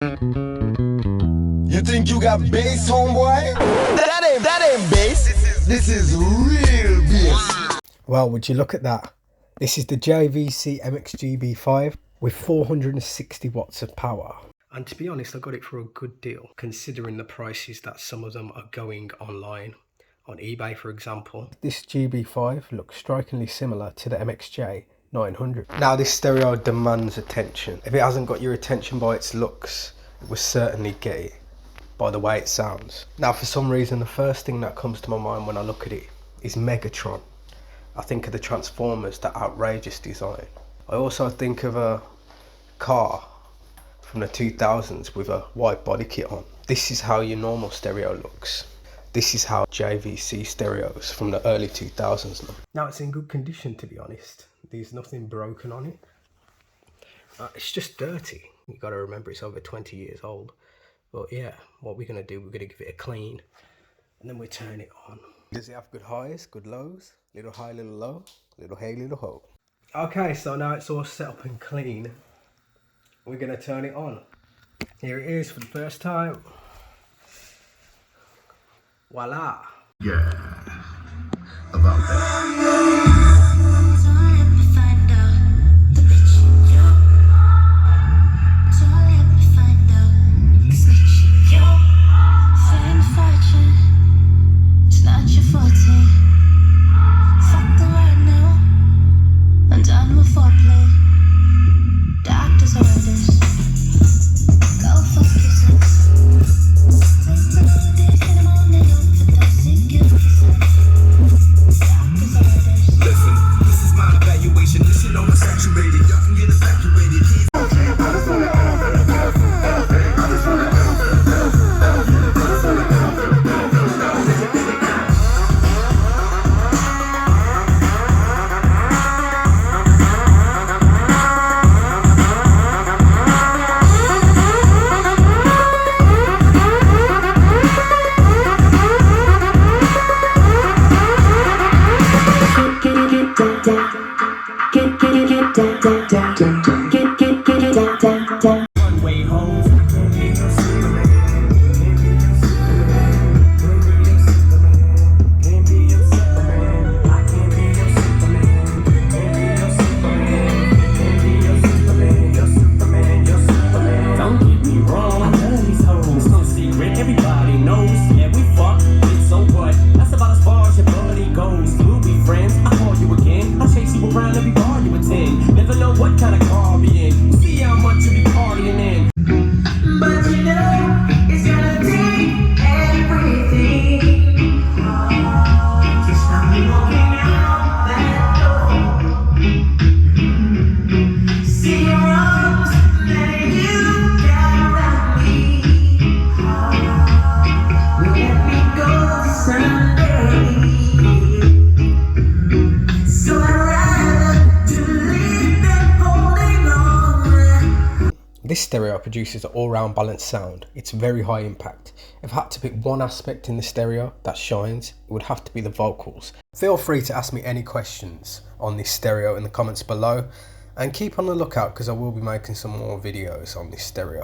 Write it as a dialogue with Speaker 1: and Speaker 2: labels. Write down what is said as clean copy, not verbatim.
Speaker 1: You think you got bass, homeboy? That ain't bass. This is real bass.
Speaker 2: Well, would you look at that? This is the JVC MX-GB5 with 460 watts of power. And to be honest, I got it for a good deal, considering the prices that some of them are going online. On eBay, for example. This GB5 looks strikingly similar to the MX-J900. Now, this stereo demands attention. If it hasn't got your attention by its looks, it will certainly get it by the way it sounds. Now, for some reason, the first thing that comes to my mind when I look at it is Megatron. I think of the Transformers, that outrageous design. I also think of a car from the 2000s with a white body kit on. This is how your normal stereo looks. This is how JVC stereos from the early 2000s look. Now, it's in good condition, to be honest. There's nothing broken on it. It's just dirty. You got to remember it's over 20 years old. But yeah, what we're going to do, we're going to give it a clean and then we turn it on. Does it have good highs, good lows? Little high, little low, little hey, little ho. Okay, so now it's all set up and clean. We're going to turn it on. Here it is for the first time. Voila.
Speaker 1: Yeah, about that.
Speaker 2: This stereo produces an all-round balanced sound. It's very high impact. If I had to pick one aspect in the stereo that shines, it would have to be the vocals. Feel free to ask me any questions on this stereo in the comments below, and keep on the lookout because I will be making some more videos on this stereo.